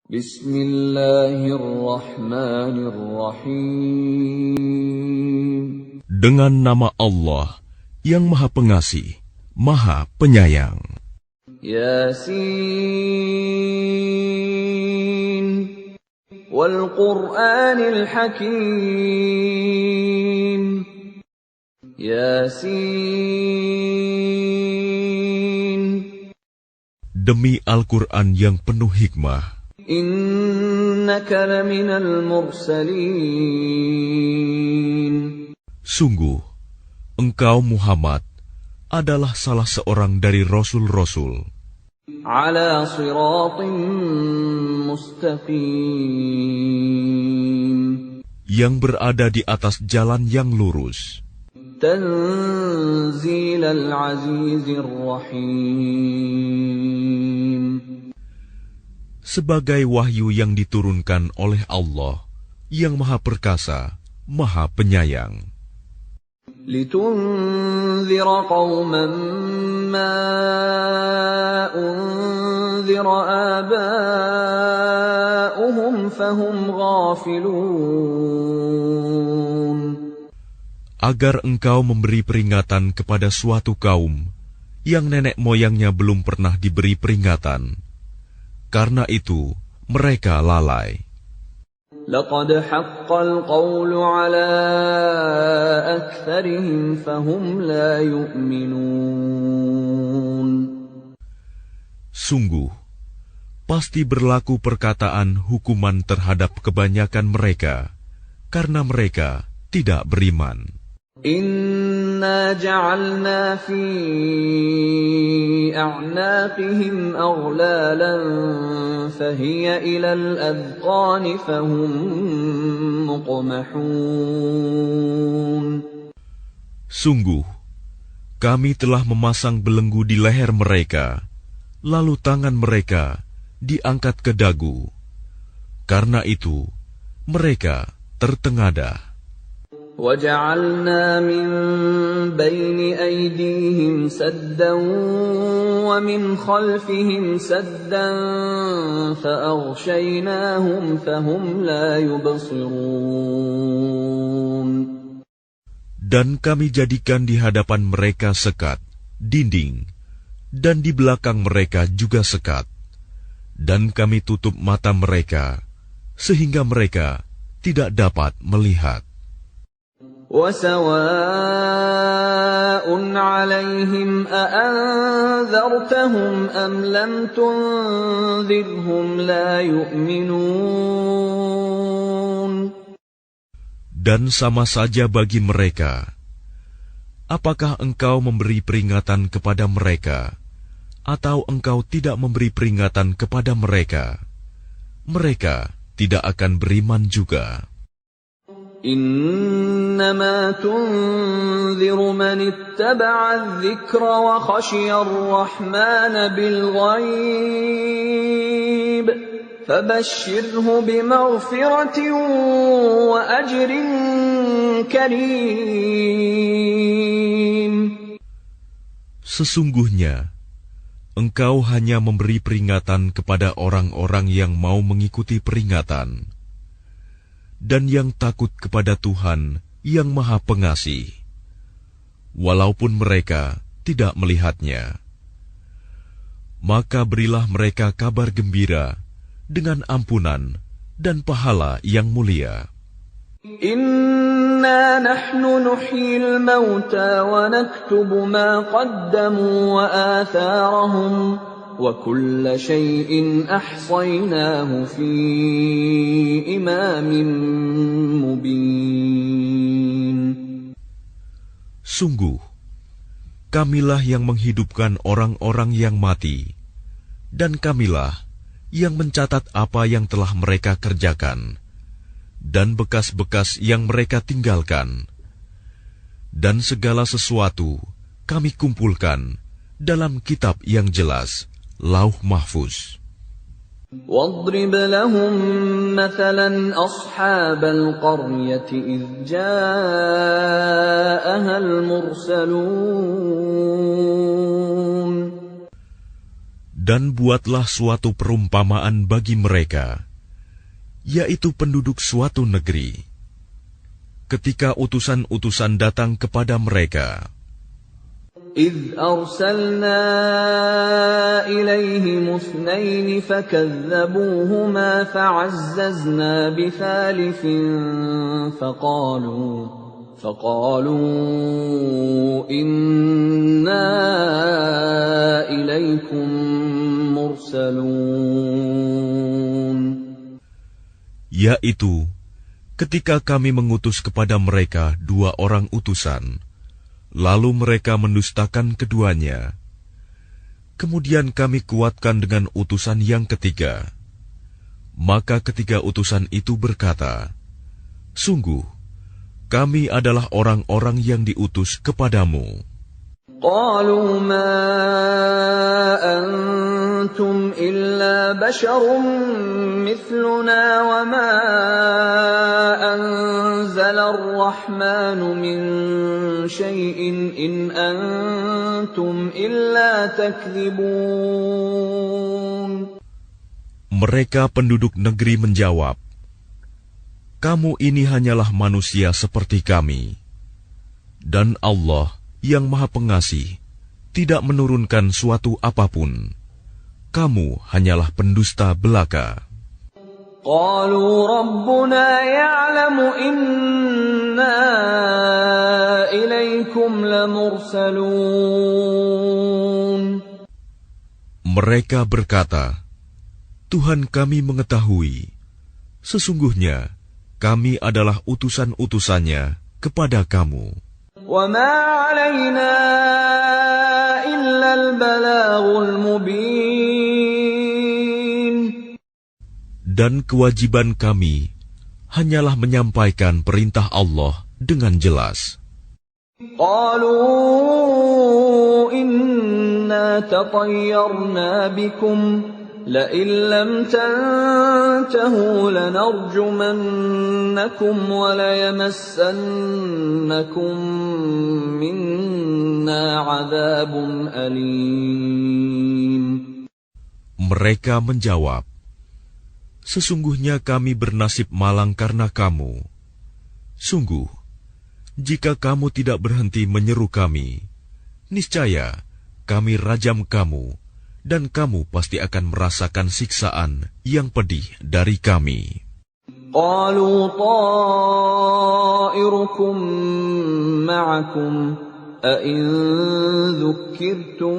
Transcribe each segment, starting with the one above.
Bismillahirrahmanirrahim. Dengan nama Allah yang Maha Pengasih, Maha Penyayang. Yasin wal Qur'anil Hakim. Yasin. Demi Al-Quran yang penuh hikmah. Innaka laminal mursalin. Sungguh, engkau Muhammad adalah salah seorang dari Rasul-Rasul. Ala siratim mustaqim. Yang berada di atas jalan yang lurus. Tanzilal azizir rahim. Sebagai wahyu yang diturunkan oleh Allah yang Maha Perkasa, Maha Penyayang. Litunzira qauman ma unzira aba'uhum fahum ghafilun. Agar engkau memberi peringatan kepada suatu kaum yang nenek moyangnya belum pernah diberi peringatan. Karena itu, mereka lalai. Laqad haqqal qawlu ala aktsarihim fahum la yu'minun. Sungguh, pasti berlaku perkataan hukuman terhadap kebanyakan mereka, karena mereka tidak beriman. Inna ja'alna fi a'naqihim aghlalan fahiya ilal adqani fahum muqmahun. Sungguh, kami telah memasang belenggu di leher mereka, lalu tangan mereka diangkat ke dagu. Karena itu, mereka tertengadah. وَجَعَلْنَا مِنْ بَيْنِ أَيْدِيهِمْ سَدًّا وَمِنْ خَلْفِهِمْ سَدًّا فَأَغْشَيْنَاهُمْ فَهُمْ لَا يُبْصِرُونَ. Dan kami jadikan di hadapan mereka sekat, dinding, dan di belakang mereka juga sekat. Dan kami tutup mata mereka, sehingga mereka tidak dapat melihat. وَسَوَاءٌ عَلَيْهِمْ أَأَنذَرْتَهُمْ أَمْ لَمْ تُنذِرْهُمْ لَا يُؤْمِنُونَ. Dan sama saja bagi mereka, apakah engkau memberi peringatan kepada mereka, atau engkau tidak memberi peringatan kepada mereka, mereka tidak akan beriman juga. إنما تنذر من اتبع الذكر وخشي الرحمن بالغيب فبشره بمغفرة وأجر كريم. Sesungguhnya, engkau hanya memberi peringatan kepada orang-orang yang mau mengikuti peringatan dan yang takut kepada Tuhan yang Maha Pengasih, walaupun mereka tidak melihatnya. Maka berilah mereka kabar gembira dengan ampunan dan pahala yang mulia. Inna nahnu nuhyil mauta wa naktubu ma qaddamu wa atharahum wa kulla shay'in ahsaynahu fi imamin mubin. Sungguh, kamilah yang menghidupkan orang-orang yang mati, dan kamilah yang mencatat apa yang telah mereka kerjakan, dan bekas-bekas yang mereka tinggalkan. Dan segala sesuatu kami kumpulkan dalam kitab yang jelas, Lauh Mahfuz. واضرب لهم مثلا أصحاب القرية إذ جاءها المرسلون. Dan buatlah suatu perumpamaan bagi mereka, yaitu penduduk suatu negeri. Ketika utusan-utusan datang kepada mereka, إذ أرسلنا إليهم اثنين فكذبوهما فعززنا بثالث فقالوا إنا إليكم مرسلون. yaitu ketika kami mengutus kepada mereka 2 orang utusan, lalu mereka mendustakan keduanya. Kemudian kami kuatkan dengan utusan yang ketiga. Maka ketiga utusan itu berkata, sungguh, kami adalah orang-orang yang diutus kepadamu. قالوا ما أنتم إلا بشر مثلنا وما أنزل الرحمن من شيء إن أنتم إلا تكذبون. Mereka penduduk negeri menjawab, kamu ini hanyalah manusia seperti kami, dan Allah yang Maha Pengasih tidak menurunkan suatu apapun. Kamu hanyalah pendusta belaka. قالوا ربنا يعلم إنا إليكم لمرسلون. Mereka berkata, Tuhan kami mengetahui, sesungguhnya kami adalah utusan-utusannya kepada kamu. وَمَا عَلَيْنَا إِلَّا الْبَلَاغُ الْمُبِينُ. Dan kewajiban kami hanyalah menyampaikan perintah Allah dengan jelas. قَالُوا إِنَّا تَطَيَّرْنَا بِكُمْ لَئِن لَّمْ تَنْتَهُوا لَنَرْجُمَنَّكُمْ وَلَيَمَسَّنَّكُمْ مِنَّا عَذَابٌ أَلِيمٌ. Mereka menjawab, sesungguhnya kami bernasib malang karena kamu. Sungguh, jika kamu tidak berhenti menyeru kami, niscaya kami rajam kamu, dan kamu pasti akan merasakan siksaan yang pedih dari kami. قالوا طائركم معكم أئن ذكرتم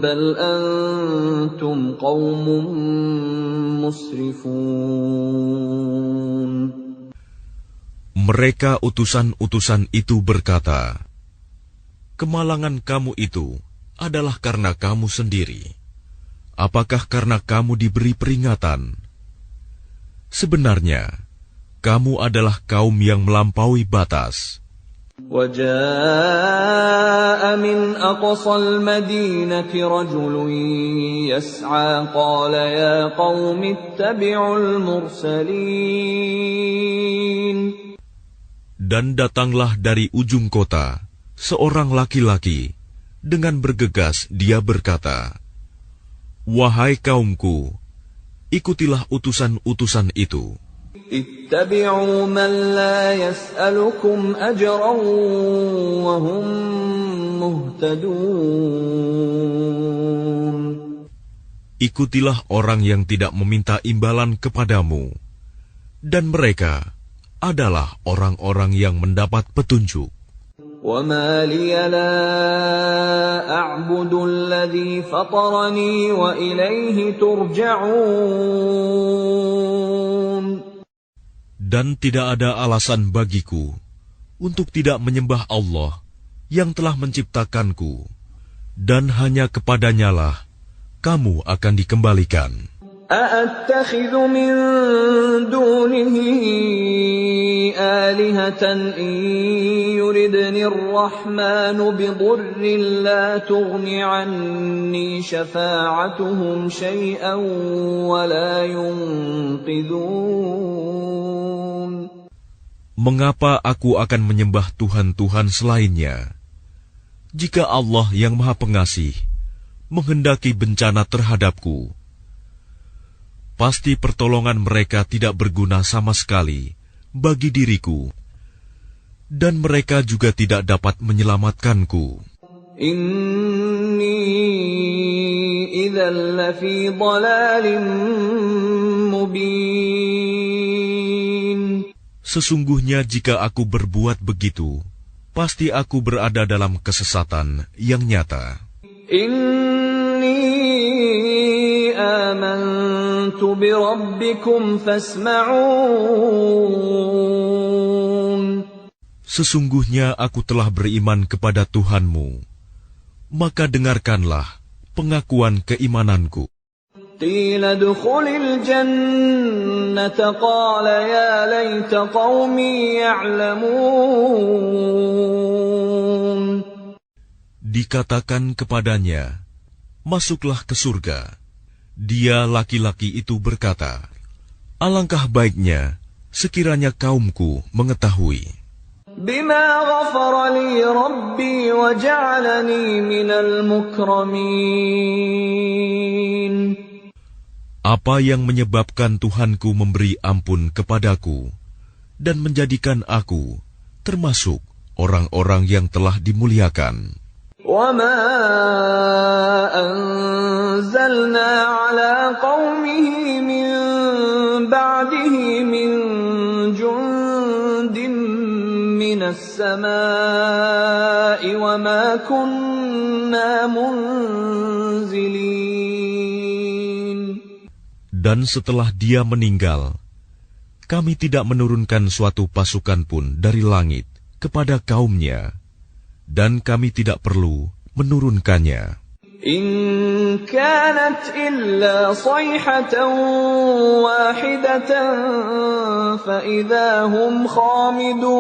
بل أنتم قوم مسرفون. Mereka utusan-utusan itu berkata, kemalangan kamu itu adalah karena kamu sendiri. Apakah karena kamu diberi peringatan? Sebenarnya, kamu adalah kaum yang melampaui batas. وَجَاءَ مِنْ أَقْصَى الْمَدِينَةِ رَجُلٌ يَسْعَى قَالَ يَا قَوْمِ اتَّبِعُوا الْمُرْسَلِينَ. Dan datanglah dari ujung kota seorang laki-laki. Dengan bergegas dia berkata, wahai kaumku, ikutilah utusan-utusan itu. Ittabi'u man la yas'alukum ajran wa hum muhtadun. Ikutilah orang yang tidak meminta imbalan kepadamu, dan mereka adalah orang-orang yang mendapat petunjuk. وَمَا لِيَ لَا أَعْبُدُ الَّذِي فَطَرَنِي وَإِلَيْهِ تُرْجَعُونَ. Dan tidak ada alasan bagiku untuk tidak menyembah Allah yang telah menciptakanku, dan hanya kepadanyalah kamu akan dikembalikan. أَأَتَّخِذُ مِن دُونِهِ آلِهَةً إِن يُرِدْنِ الرَّحْمَنُ بِضُرٍّ لَّا تُغْنِ عَنِّي شَفَاعَتُهُمْ شَيْئًا وَلَا يُنقِذُونَ. Mengapa aku akan menyembah Tuhan-Tuhan selainnya? Jika Allah yang Maha Pengasih menghendaki bencana terhadapku, pasti pertolongan mereka tidak berguna sama sekali bagi diriku, dan mereka juga tidak dapat menyelamatkanku. Inni idzal lafi dhalalin mubin. Sesungguhnya jika aku berbuat begitu, pasti aku berada dalam kesesatan yang nyata. Inni amantu bi rabbikum fasma'un. Sesungguhnya aku telah beriman kepada Tuhanmu, maka dengarkanlah pengakuan keimananku. Qila dukhulil jannata qala ya laita qaumi ya'lamun. Dikatakan kepadanya, masuklah ke surga. Dia laki-laki itu berkata, alangkah baiknya sekiranya kaumku mengetahui. Bima ghafara li rabbi wa ja'alani minal mukramin. Apa yang menyebabkan Tuhanku memberi ampun kepadaku dan menjadikan aku termasuk orang-orang yang telah dimuliakan. وَمَا أَنزَلْنَا عَلَىٰ قَوْمِهِ مِن بَعْدِهِ مِن جُندٍ مِّنَ السَّمَاءِ وَمَا كُنَّا مُنزِلِينَ. Dan setelah dia meninggal, kami tidak menurunkan suatu pasukan pun dari langit kepada kaumnya, dan kami tidak perlu menurunkannya. In kanat illa sayhatan wahidatan fa idza hum khamidun.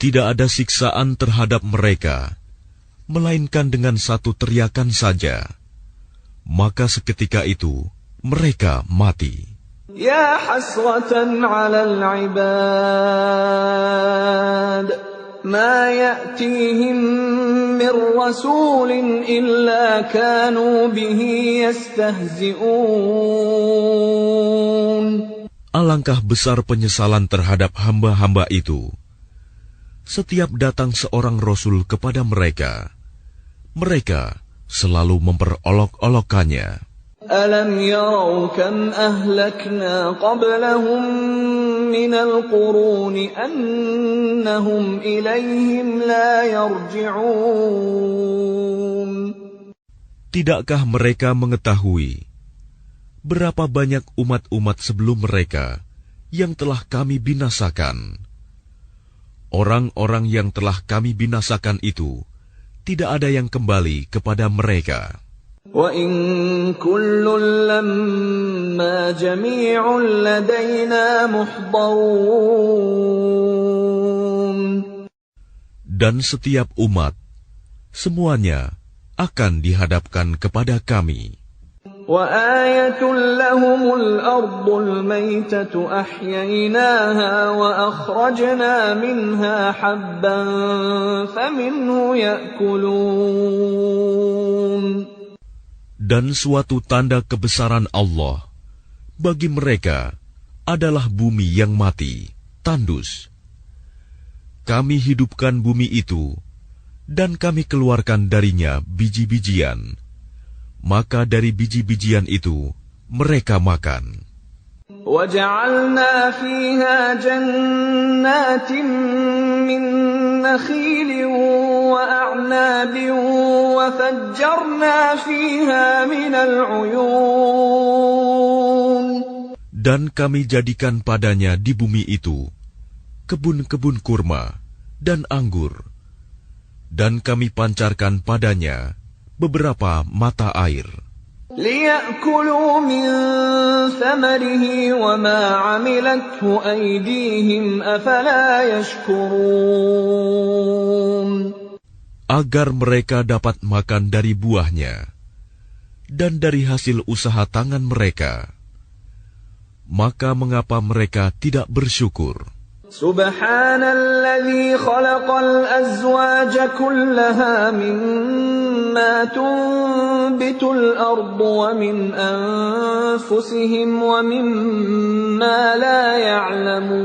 Tidak ada siksaan terhadap mereka, melainkan dengan satu teriakan saja. Maka seketika itu mereka mati. Ya hasratan 'alal 'ibad ma ya'tihim min rasulin illa kanu bihi yastahzi'un. Alangkah besar penyesalan terhadap hamba-hamba itu. Setiap datang seorang rasul kepada mereka, mereka selalu memperolok-olokkannya. Alam yarau kam ahlakna qablahum minal quruni annahum ilayhim la yarji'un. Tidakkah mereka mengetahui berapa banyak umat-umat sebelum mereka yang telah kami binasakan? Orang-orang yang telah kami binasakan itu tidak ada yang kembali kepada mereka. Wa in kullun lamma jami'un ladaina muhdarun. Dan setiap umat, semuanya akan dihadapkan kepada kami. Wa ayatun lahumul ardul maytatu ahyaynaha wa akhrajna minha habban faminhu ya'kulun. Dan suatu tanda kebesaran Allah bagi mereka adalah bumi yang mati, tandus. Kami hidupkan bumi itu, dan kami keluarkan darinya biji-bijian. Maka dari biji-bijian itu mereka makan. وَجَعَلْنَا فِيهَا جَنَّاتٍ مِّن نَّخِيلٍ وَأَعْنَابٍ وَفَجَّرْنَا فِيهَا مِنَ الْعُيُونِ. Dan kami jadikan padanya di bumi itu kebun-kebun kurma dan anggur, dan kami pancarkan padanya beberapa mata air. لِيَأْكُلُوا مِن ثَمَرِهِ وَمَا عَمِلَتْهُ أَيْدِيهِمْ أَفَلَا يَشْكُرُونَ. Agar mereka dapat makan dari buahnya dan dari hasil usaha tangan mereka. Maka mengapa mereka tidak bersyukur? Subhanalladzi khalaqal azwaja kullaha mimma tunbitul ardu wa min anfusihim wa mimma la ya'lamun.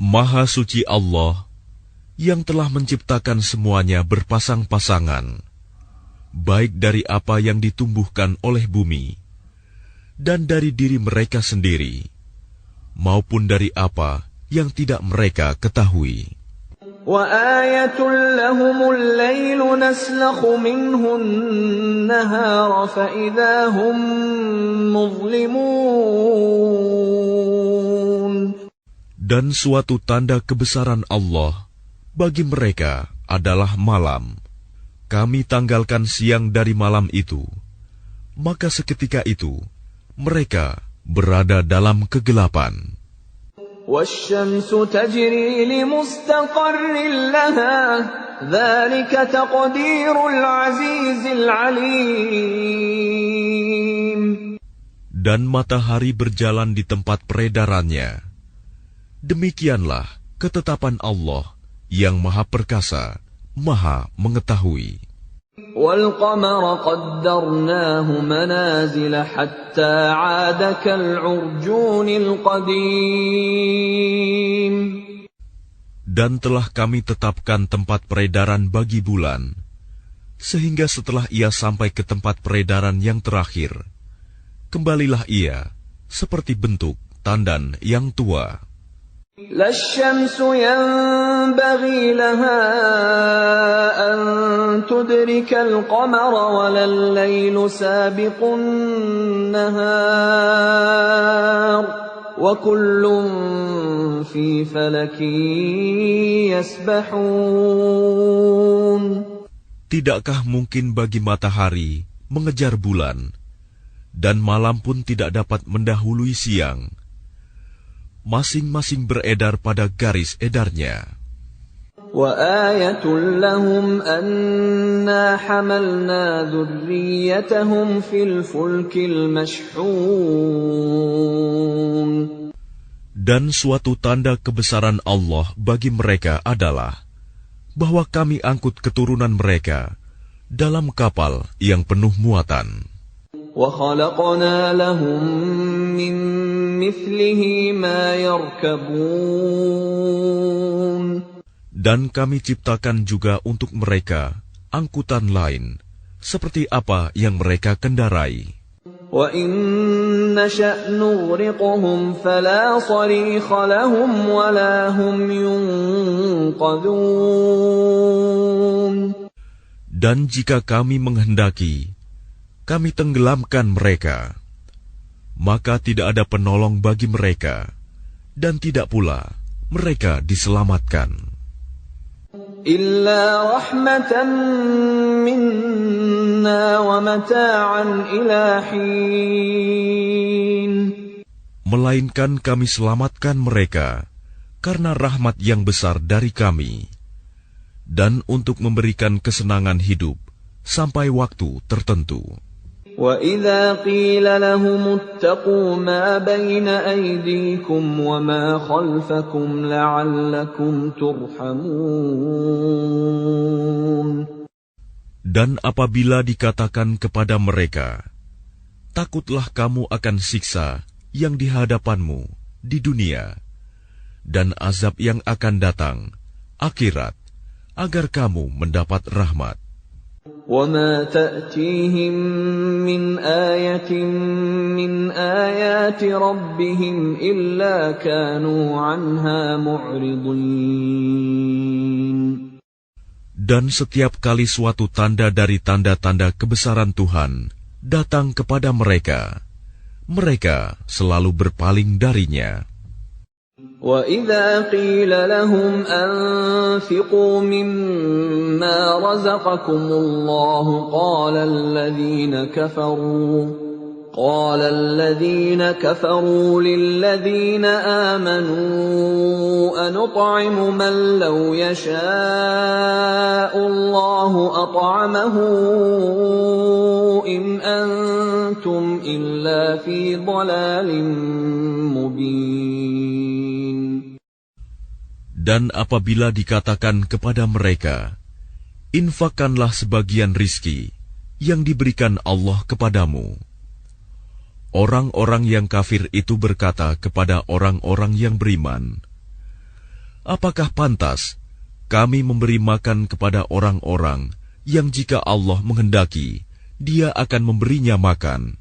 Maha suci Allah yang telah menciptakan semuanya berpasang-pasangan, baik dari apa yang ditumbuhkan oleh bumi dan dari diri mereka sendiri, maupun dari apa yang tidak mereka ketahui. وَآيَةٌ لَهُمُ اللَّيْلُ نَسْلَخُ مِنْهُ النَّهَارَ فَإِذَا هُمْ مُظْلِمُونَ. Dan suatu tanda kebesaran Allah bagi mereka adalah malam. Kami tanggalkan siang dari malam itu, maka seketika itu mereka berada dalam kegelapan. وَالشَّمْسُ تَجْرِي لِمُسْتَقَرٍّ لَهَا ذَلِكَ تَقْدِيرُ الْعَزِيزِ الْعَلِيمِ. Dan matahari berjalan di tempat peredarannya. Demikianlah ketetapan Allah yang Maha Perkasa, Maha Mengetahui. وَالْقَمَرَ قَدَّرْنَاهُ مَنَازِلَ حَتَّى عَادَ كَالْعُرْجُونِ الْقَدِيمِ. Dan telah kami tetapkan tempat peredaran bagi bulan, sehingga setelah ia sampai ke tempat peredaran yang terakhir, kembalilah ia seperti bentuk tandan yang tua. لا الشمس ينبغي لها أن تدرك القمر ولا الليل سابق النهار وكل في فلك يسبحون. Tidakkah mungkin bagi matahari mengejar bulan, dan malam pun tidak dapat mendahului siang? Masing-masing beredar pada garis edarnya. وَآيَةٌ لَهُمْ أَنَّا حَمَلْنَا ذُرِّيَّتَهُمْ فِي الْفُلْكِ الْمَشْحُونِ. Dan suatu tanda kebesaran Allah bagi mereka adalah bahwa kami angkut keturunan mereka dalam kapal yang penuh muatan. وَخَلَقْنَا لَهُم مِّن مِّثْلِهِ مَا يَرْكَبُونَ. Dan kami ciptakan juga untuk mereka angkutan lain, seperti apa yang mereka kendarai. وَإِن نَّشَأْ نُغْرِقْهُمْ فَلَا صَرِيخَ لَهُمْ وَلَا هُمْ يُنقَذُونَ. Dan jika kami menghendaki, kami tenggelamkan mereka, maka tidak ada penolong bagi mereka, dan tidak pula mereka diselamatkan. Illa rahmatan minna wa mata'an ila hin. Melainkan kami selamatkan mereka karena rahmat yang besar dari kami, dan untuk memberikan kesenangan hidup sampai waktu tertentu. وَإِذَا قِيلَ لَهُمُ اتَّقُوا مَا بَيْنَ أَيْدِيكُمْ وَمَا خَلْفَكُمْ لَعَلَّكُمْ تُرْحَمُونَ. Dan apabila dikatakan kepada mereka, takutlah kamu akan siksa yang di hadapanmu di dunia, dan azab yang akan datang, akhirat, agar kamu mendapat rahmat. وَمَا تَأْتِيهِمْ مِنْ آيَةٍ مِنْ آيَاتِ رَبِّهِمْ إِلَّا كَانُوا عَنْهَا مُعْرِضِينَ. Dan setiap kali suatu tanda dari tanda-tanda kebesaran Tuhan datang kepada mereka, mereka selalu berpaling darinya. وَإِذَا قِيلَ لَهُمْ أَنفِقُوا مِمَّا رَزَقَكُمُ اللَّهُ قَالَ الَّذِينَ كَفَرُوا لِلَّذِينَ آمَنُوا أَنُطْعِمُ مَن لَّوْ يَشَاءُ اللَّهُ أَطْعَمَهُ إِنْ أَنتُمْ إِلَّا فِي ضَلَالٍ مُّبِينٍ. Dan apabila dikatakan kepada mereka, infakkanlah sebagian rizki yang diberikan Allah kepadamu. Orang-orang yang kafir itu berkata kepada orang-orang yang beriman, apakah pantas kami memberi makan kepada orang-orang yang jika Allah menghendaki, Dia akan memberinya makan?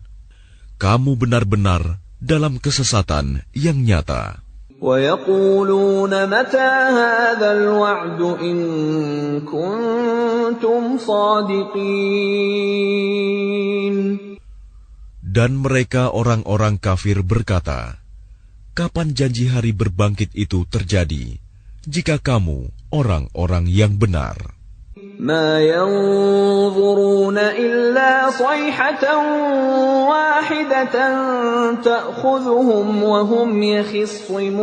Kamu benar-benar dalam kesesatan yang nyata. وَيَقُولُونَ مَتَى هَذَا الْوَعْدُ إِن كُنتُمْ صَادِقِينَ. Dan mereka orang-orang kafir berkata, kapan janji hari berbangkit itu terjadi, jika kamu orang-orang yang benar? مَا يَنظُرُونَ إِلَّا صَيْحَةً وَاحِدَةً تَأْخُذُهُمْ وَهُمْ يَخِصِّمُونَ.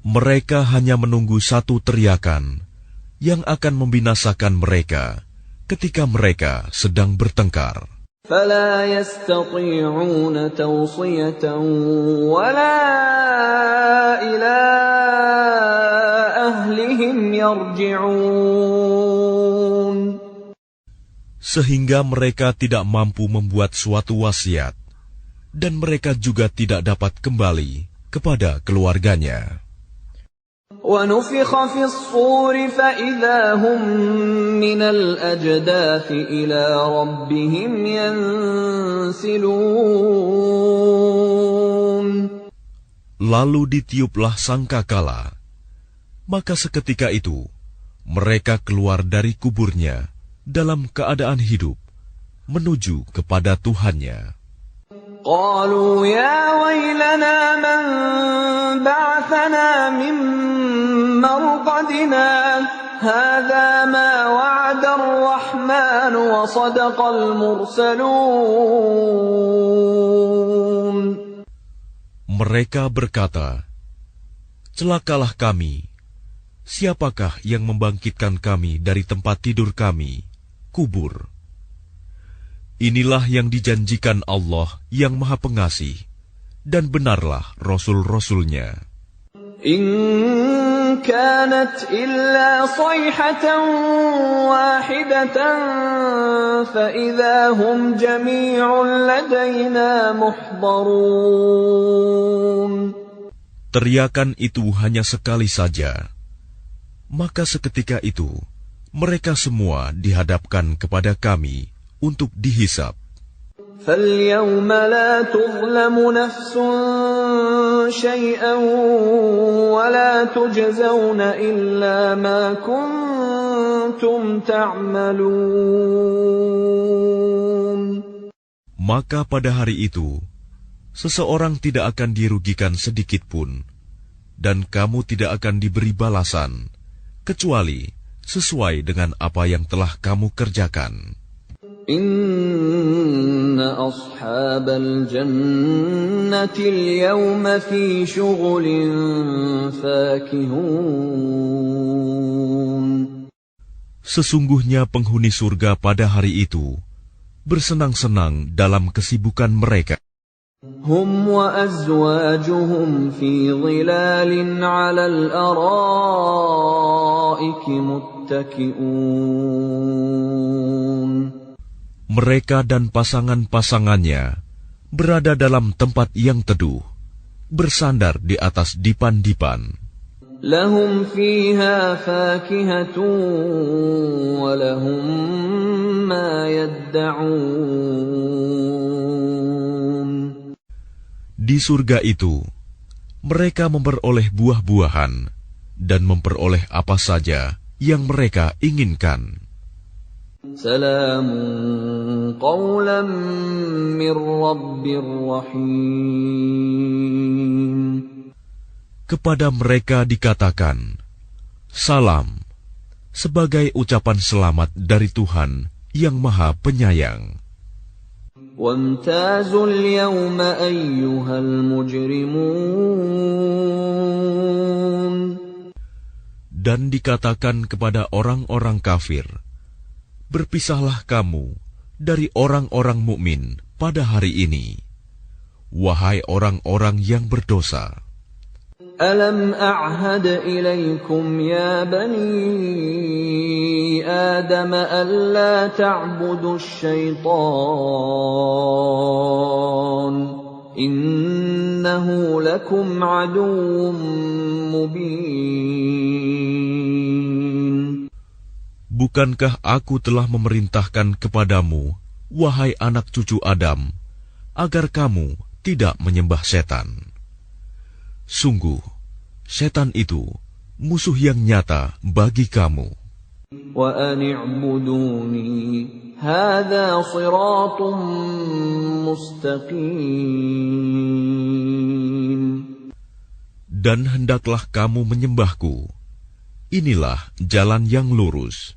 Mereka hanya menunggu satu teriakan yang akan membinasakan mereka ketika mereka sedang bertengkar. فَلَا يَسْتَطِيعُونَ تَوْصِيَةً وَلَا إِلَىٰ أَهْلِهِمْ يَرْجِعُونَ. Sehingga mereka tidak mampu membuat suatu wasiat, dan mereka juga tidak dapat kembali kepada keluarganya. وَنُفِخَ فِي الصُّورِ فَإِذَا هُم مِّنَ الْأَجْدَاثِ إِلَىٰ رَبِّهِمْ يَنسِلُونَ. Lalu ditiuplah sangkakala, maka seketika itu mereka keluar dari kuburnya dalam keadaan hidup menuju kepada Tuhannya. قالوا يا ويلنا من بعثنا من مرقدنا هذا ما وعد الرحمن وصدق المرسلون. Mereka berkata, celakalah kami. Siapakah yang membangkitkan kami dari tempat tidur kami, kubur? Inilah yang dijanjikan Allah yang Maha Pengasih, dan benarlah Rasul-Rasulnya. إن كانت إلا صيحة واحدة فإذا هم جميع لدينا محضرون. Teriakan itu hanya sekali saja, maka seketika itu mereka semua dihadapkan kepada kami untuk dihisab. فَالْيَوْمَ لَا تُظْلَمُ نَفْسٌ شَيْئًا وَلَا تُجْزَوْنَ إِلَّا مَا كُنتُمْ تَعْمَلُونَ. Maka pada hari itu, seseorang tidak akan dirugikan sedikit pun, dan kamu tidak akan diberi balasan, kecuali sesuai dengan apa yang telah kamu kerjakan. Inna ashabal jannati al-yawma fi syughulin fakihun. Sesungguhnya penghuni surga pada hari itu bersenang-senang dalam kesibukan mereka. Hum wa azwajuhum fi dhilalin 'alal araiki muttaki'un. Mereka dan pasangan-pasangannya berada dalam tempat yang teduh, bersandar di atas dipan-dipan. Lahum fiha fakihatun wa lahum ma yadda'un. Di surga itu, mereka memperoleh buah-buahan dan memperoleh apa saja yang mereka inginkan. Salamun qawlan min Rabbir Rahim. Kepada mereka dikatakan, salam, sebagai ucapan selamat dari Tuhan yang Maha Penyayang. Wamtazul yawma ayyuhal mujrimun. Dan dikatakan kepada orang-orang kafir, berpisahlah kamu dari orang-orang mukmin pada hari ini, wahai orang-orang yang berdosa. ألم أعهد إليكم يا بني آدم ألا تعبدوا الشيطان إنه لكم عدو مبين. Bukankah aku telah memerintahkan kepadamu, wahai anak cucu Adam, agar kamu tidak menyembah setan? Sungguh, setan itu musuh yang nyata bagi kamu. وَأَنِ اعْبُدُونِي هَذَا صِرَاطٌ مُسْتَقِيمٌ. Dan hendaklah kamu menyembahku. Inilah jalan yang lurus.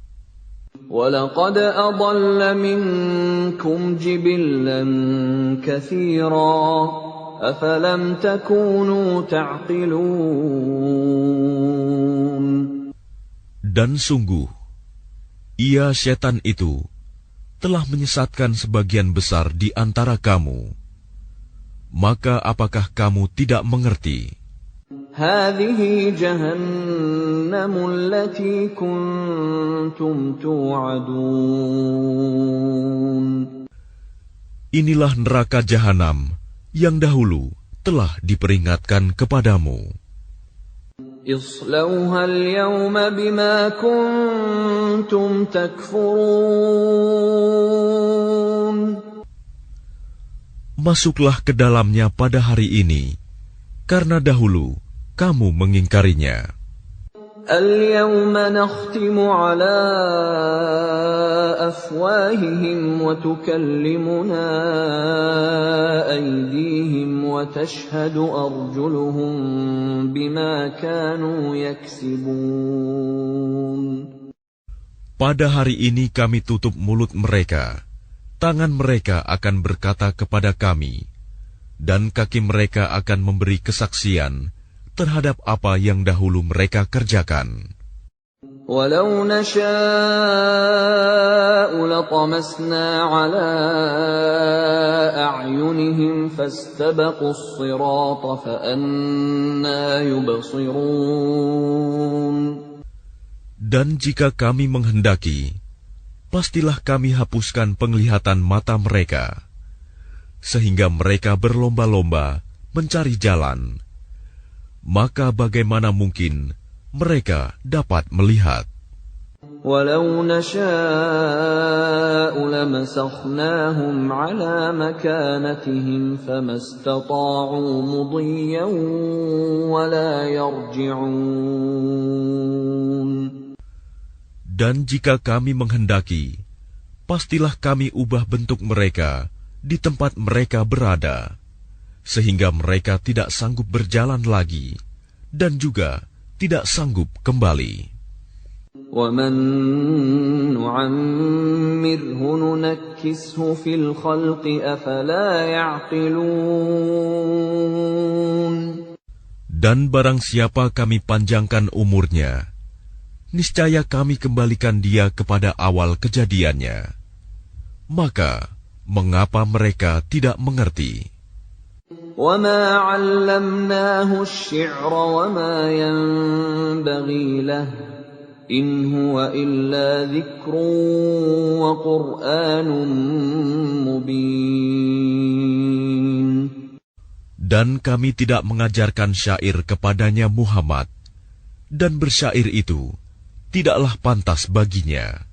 وَلَقَدْ أَضَلَّ مِنكُمْ جِبِلًّا كَثِيرًا أَفَلَمْ تَكُونُوا تَعْقِلُونَ. Dan sungguh, ia setan itu telah menyesatkan sebagian besar di antara kamu. Maka apakah kamu tidak mengerti? هذه جهنم التي كنتم توعدون. Inilah neraka jahanam yang dahulu telah diperingatkan kepadamu. اصلوها اليوم بما كنتم تكفرون. Masuklah ke dalamnya pada hari ini, karena dahulu kamu mengingkarinya. اليوم نختم على أفواههم وتكلمنا أيديهم وتشهد أرجلهم بما كانوا يكسبون. Pada hari ini kami tutup mulut mereka, tangan mereka akan berkata kepada kami, dan kaki mereka akan memberi kesaksian terhadap apa yang dahulu mereka kerjakan. وَلَوْ نَشَاءُ لَطَمَسْنَا عَلَىٰ أَعْيُنِهِمْ فَاسْتَبَقُوا الصِّرَاطَ فَأَنَّىٰ يُبْصِرُونَ. Dan jika kami menghendaki, pastilah kami hapuskan penglihatan mata mereka, sehingga mereka berlomba-lomba mencari jalan. Maka bagaimana mungkin mereka dapat melihat? وَلَوْ نَشَاءُ لَمَسَخْنَاهُمْ عَلَىٰ مَكَانَتِهِمْ فَمَا اسْتَطَاعُوا مُضِيًّا وَلَا يَرْجِعُونَ. Dan jika kami menghendaki, pastilah kami ubah bentuk mereka di tempat mereka berada, sehingga mereka tidak sanggup berjalan lagi, dan juga tidak sanggup kembali. وَمَن نُّعَمِّرْهُ نُنَكِّسْهُ فِي الْخَلْقِ أَفَلَا يَعْقِلُونَ. Dan barang siapa kami panjangkan umurnya, niscaya kami kembalikan dia kepada awal kejadiannya. Maka, mengapa mereka tidak mengerti? وَمَا عَلَّمْنَاهُ الشِّعْرَ وَمَا يَنبَغِي لَهُ إِنْ هُوَ إِلَّا ذِكْرٌ وَقُرْآنٌ مُبِينٌ. Dan kami tidak mengajarkan syair kepadanya Muhammad, dan bersyair itu tidaklah pantas baginya.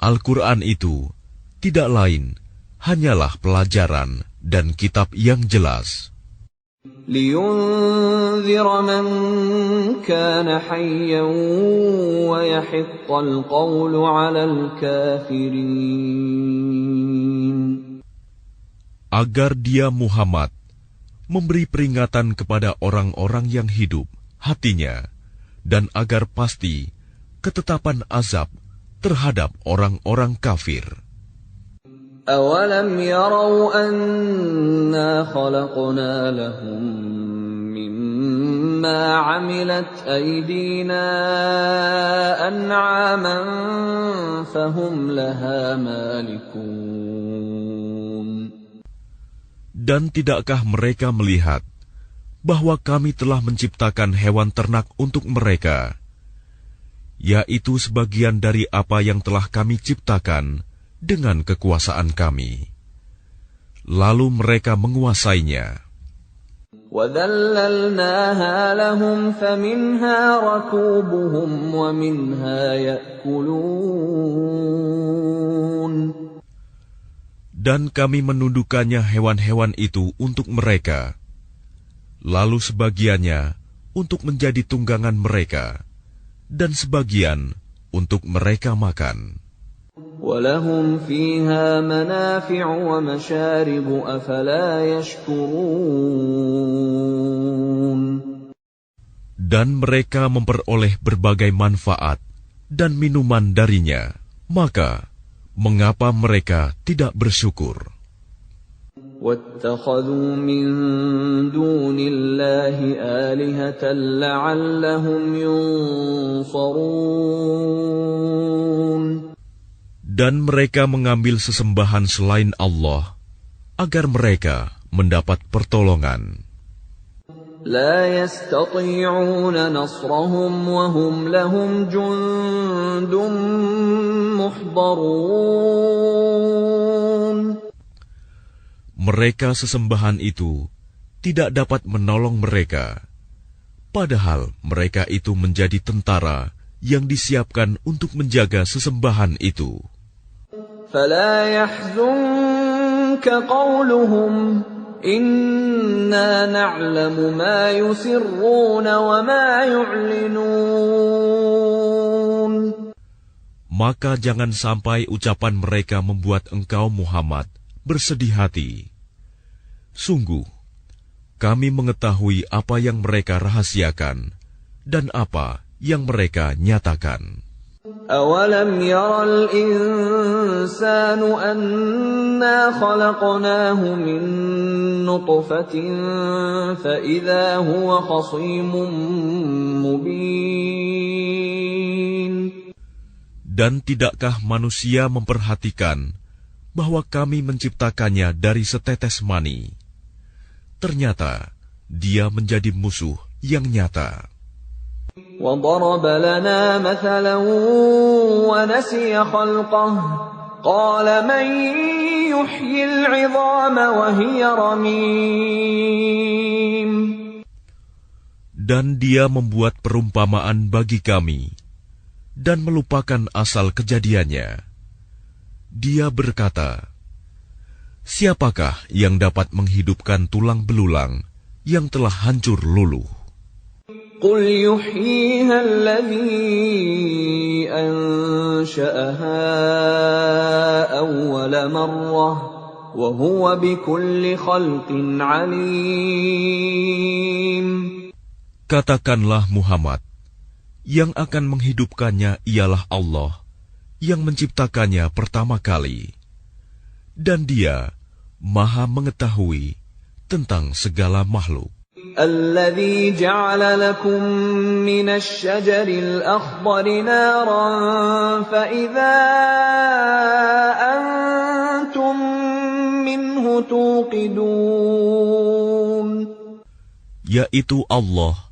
Al-Quran itu tidak lain hanyalah pelajaran dan kitab yang jelas. لِيُنذِرَ مَن كَانَ حَيًّا وَيَحِقَّ الْقَوْلُ عَلَى الْكَافِرِينَ. Agar dia Muhammad memberi peringatan kepada orang-orang yang hidup hatinya, dan agar pasti ketetapan azab terhadap orang-orang kafir. أَوَلَمْ يَرَوْا أَنَّا خَلَقْنَا لَهُم مِّمَّا عَمِلَتْ أَيْدِينَا أَنْعَامًا فَهُمْ لَهَا مَالِكُونَ. Dan tidakkah mereka melihat bahwa kami telah menciptakan hewan ternak untuk mereka, yaitu sebagian dari apa yang telah kami ciptakan dengan kekuasaan kami. Lalu mereka menguasainya. وَذَلَّلْنَاهَا لَهُمْ فَمِنْهَا رَكُوبُهُمْ وَمِنْهَا يَأْكُلُونَ. Dan kami menundukkannya hewan-hewan itu untuk mereka, lalu sebagiannya untuk menjadi tunggangan mereka, dan sebagian untuk mereka makan. وَلَهُمْ فِيهَا مَنَافِعُ وَمَشَارِبُ أَفَلَا يَشْكُرُونَ. Dan mereka memperoleh berbagai manfaat dan minuman darinya, maka mengapa mereka tidak bersyukur? وَاتَّخَذُوا مِن دُونِ اللَّهِ آلِهَةً لَّعَلَّهُمْ يُنصَرُونَ. Dan mereka mengambil sesembahan selain Allah, agar mereka mendapat pertolongan. لا يستطيعون نصرهم وهم لهم جند محضرون. Mereka sesembahan itu tidak dapat menolong mereka, padahal mereka itu menjadi tentara yang disiapkan untuk menjaga sesembahan itu. فلا يحزنك قولهم إنا نعلم ما يسرون وما يعلنون. Maka jangan sampai ucapan mereka membuat engkau Muhammad bersedih hati. Sungguh, kami mengetahui apa yang mereka rahasiakan dan apa yang mereka nyatakan. أَوَلَمْ يَرَ الْإِنسَانُ أَنَّا خَلَقْنَاهُ مِن نُّطْفَةٍ فَإِذَا هُوَ خَصِيمٌ مُّبِينٌ. Dan tidakkah manusia memperhatikan bahwa kami menciptakannya dari setetes mani? Ternyata dia menjadi musuh yang nyata. وَضَرَبَ لَنَا مَثَلًا وَنَسِيَ خَلْقَهُ قَالَ مَن يُحْيِي الْعِظَامَ وَهِيَ رَمِيمٌ. Dan dia membuat perumpamaan bagi kami dan melupakan asal kejadiannya. Dia berkata, siapakah yang dapat menghidupkan tulang belulang yang telah hancur luluh? قُلْ يُحْيِيهَا الَّذِي أَنشَأَهَا أَوَّلَ مَرَّةٍ وَهُوَ بِكُلِّ خَلْقٍ عَلِيمٌ. Katakanlah Muhammad, yang akan menghidupkannya ialah Allah yang menciptakannya pertama kali, dan Dia Maha mengetahui tentang segala makhluk. الذي جعل لكم من الشجر الأخضر نارا فإذا أنتم منه توقدون. Yaitu Allah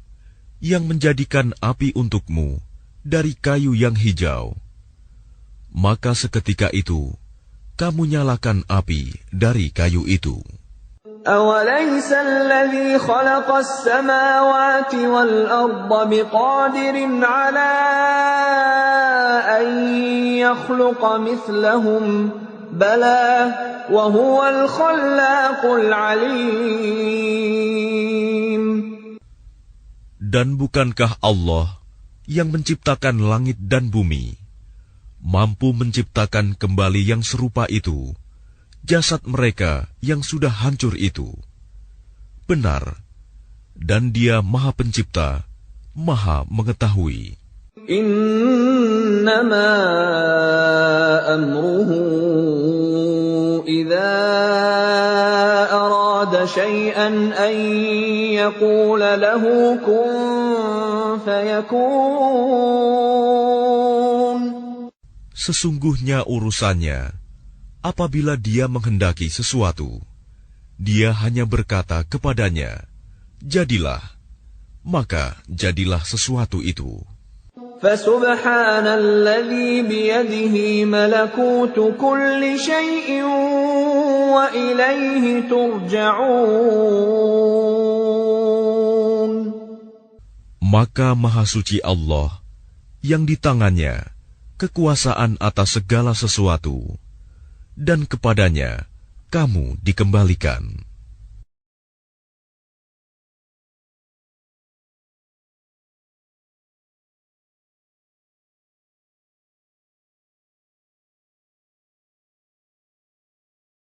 yang menjadikan api untukmu dari kayu yang hijau. Maka seketika itu kamu nyalakan api dari kayu itu. أَوَلَيْسَ الَّذِي خَلَقَ السَّمَاوَاتِ وَالْأَرْضَ بِقَادِرٍ عَلَىٰ أَن يَخْلُقَ مِثْلَهُم بَلَىٰ وَهُوَ الْخَلَّاقُ الْعَلِيمُ. Dan bukankah Allah yang menciptakan langit dan bumi mampu menciptakan kembali yang serupa itu jasad mereka yang sudah hancur itu? Benar, dan Dia Maha Pencipta, Maha Mengetahui. Innama amruhu idza arada syai'an an yaqula lahu kun fayakun. Sesungguhnya urusannya apabila Dia menghendaki sesuatu, Dia hanya berkata kepadanya, jadilah, maka jadilah sesuatu itu. فسبحان الذي بيده ملكوت كل شيء وإليه ترجعون. Maka Maha Suci Allah yang di tangannya kekuasaan atas segala sesuatu, dan kepadanya kamu dikembalikan.